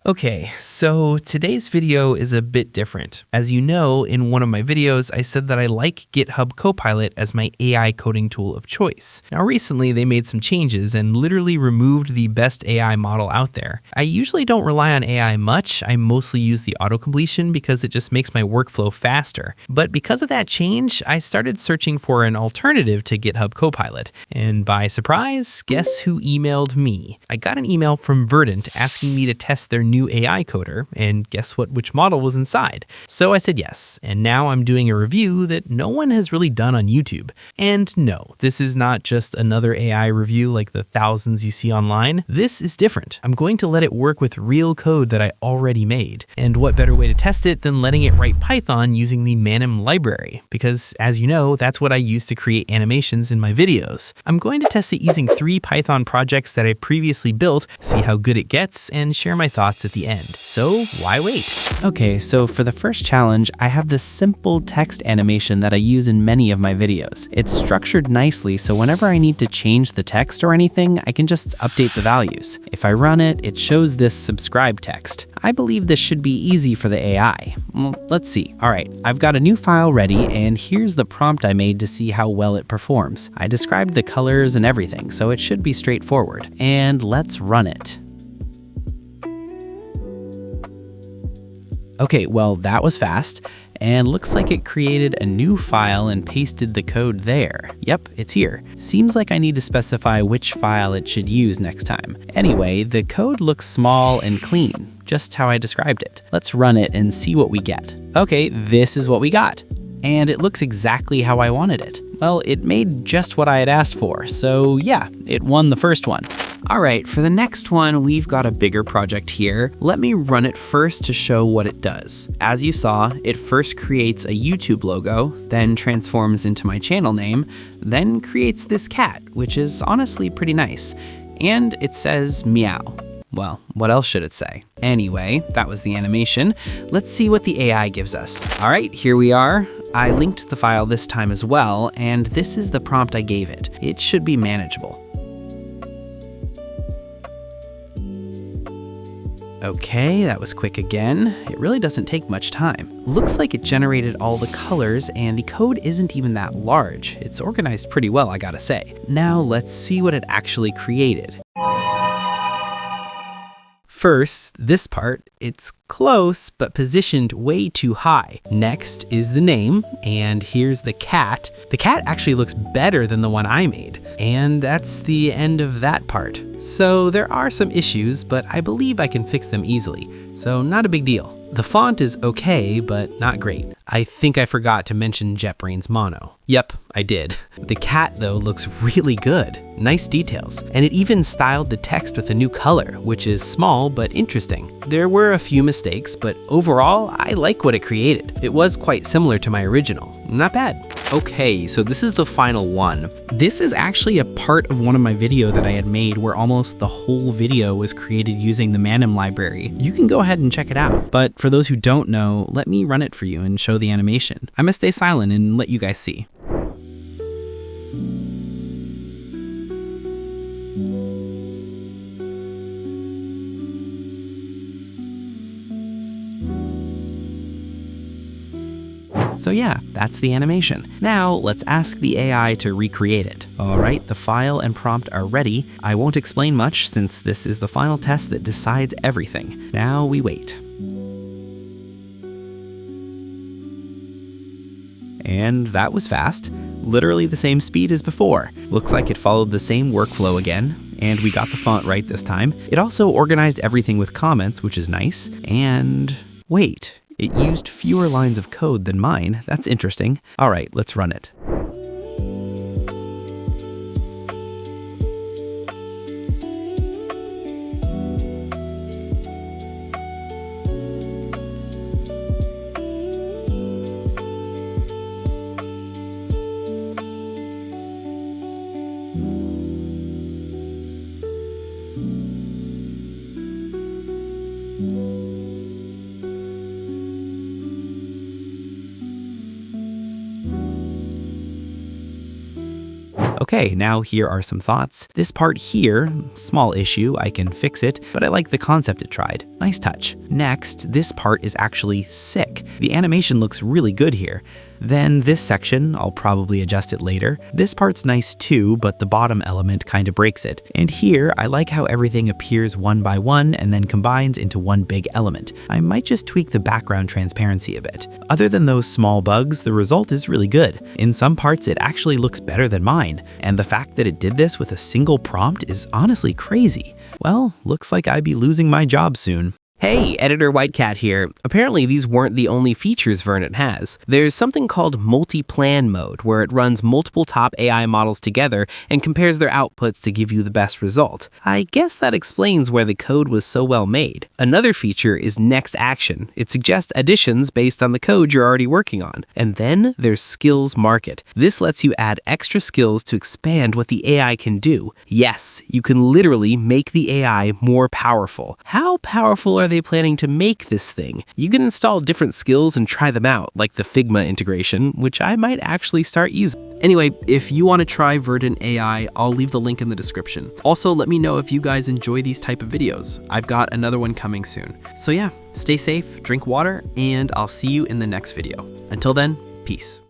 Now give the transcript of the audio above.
Okay, so today's video is a bit different. As you know, in one of my videos, I said that I like GitHub Copilot as my AI coding tool of choice. Now recently, they made some changes and literally removed the best AI model out there. I usually don't rely on AI much. I mostly use the auto-completion because it just makes my workflow faster. But because of that change, I started searching for an alternative to GitHub Copilot. And by surprise, guess who emailed me? I got an email from Verdent asking me to test their new AI coder, and guess which model was inside? So I said yes, and now I'm doing a review that no one has really done on YouTube. And no, this is not just another AI review like the thousands you see online. This is different. I'm going to let it work with real code that I already made. And what better way to test it than letting it write Python using the Manim library? Because as you know, that's what I use to create animations in my videos. I'm going to test it using 3 Python projects that I previously built, see how good it gets, and share my thoughts at the end. So why wait? Okay, so for the first challenge, I have this simple text animation that I use in many of my videos. It's structured nicely, so whenever I need to change the text or anything, I can just update the values. If I run it, it shows this subscribe text. I believe this should be easy for the AI. Well, let's see. All right, I've got a new file ready, and here's the prompt I made to see how well it performs. I described the colors and everything, so it should be straightforward. And let's run it. Okay, well, that was fast, and looks like it created a new file and pasted the code there. Yep, it's here. Seems like I need to specify which file it should use next time. Anyway, the code looks small and clean, just how I described it. Let's run it and see what we get. Okay, this is what we got. And it looks exactly how I wanted it. Well, it made just what I had asked for, so yeah, it won the first one. All right, for the next one, we've got a bigger project here. Let me run it first to show what it does. As you saw, it first creates a YouTube logo, then transforms into my channel name, then creates this cat, which is honestly pretty nice. And it says meow. Well, what else should it say? Anyway, that was the animation. Let's see what the AI gives us. All right, here we are. I linked the file this time as well, and this is the prompt I gave it. It should be manageable. Okay, that was quick again. It really doesn't take much time. Looks like it generated all the colors, and the code isn't even that large. It's organized pretty well, I gotta say. Now let's see what it actually created. First, this part, it's close, but positioned way too high. Next is the name, and here's the cat. The cat actually looks better than the one I made, and that's the end of that part. So there are some issues, but I believe I can fix them easily, so not a big deal. The font is okay, but not great. I think I forgot to mention JetBrains Mono. Yep, I did. The cat, though, looks really good. Nice details. And it even styled the text with a new color, which is small but interesting. There were a few mistakes, but overall, I like what it created. It was quite similar to my original. Not bad. Okay, so this is the final one. This is actually a part of one of my videos that I had made where almost the whole video was created using the Manim library. You can go ahead and check it out. But for those who don't know, let me run it for you and show the animation. I'm gonna stay silent and let you guys see. So yeah, that's the animation. Now let's ask the AI to recreate it. All right, the file and prompt are ready. I won't explain much since this is the final test that decides everything. Now we wait. And that was fast. Literally the same speed as before. Looks like it followed the same workflow again, and we got the font right this time. It also organized everything with comments, which is nice. And wait. It used fewer lines of code than mine. That's interesting. All right, let's run it. Okay, now here are some thoughts. This part here, small issue, I can fix it, but I like the concept it tried. Nice touch. Next, this part is actually sick. The animation looks really good here. Then this section, I'll probably adjust it later. This part's nice too, but the bottom element kinda breaks it. And here, I like how everything appears one by one and then combines into one big element. I might just tweak the background transparency a bit. Other than those small bugs, the result is really good. In some parts, it actually looks better than mine. And the fact that it did this with a single prompt is honestly crazy. Well, looks like I'd be losing my job soon. Hey, Editor Whitecat here. Apparently these weren't the only features Verdent has. There's something called multi-plan mode, where it runs multiple top AI models together and compares their outputs to give you the best result. I guess that explains why the code was so well made. Another feature is next action. It suggests additions based on the code you're already working on. And then there's Skills Market. This lets you add extra skills to expand what the AI can do. Yes, you can literally make the AI more powerful. How powerful are they planning to make this thing? You can install different skills and try them out, like the Figma integration, which I might actually start using. Anyway, if you want to try Verdent AI, I'll leave the link in the description. Also, let me know if you guys enjoy these type of videos. I've got another one coming soon. So yeah, stay safe, drink water, and I'll see you in the next video. Until then, peace.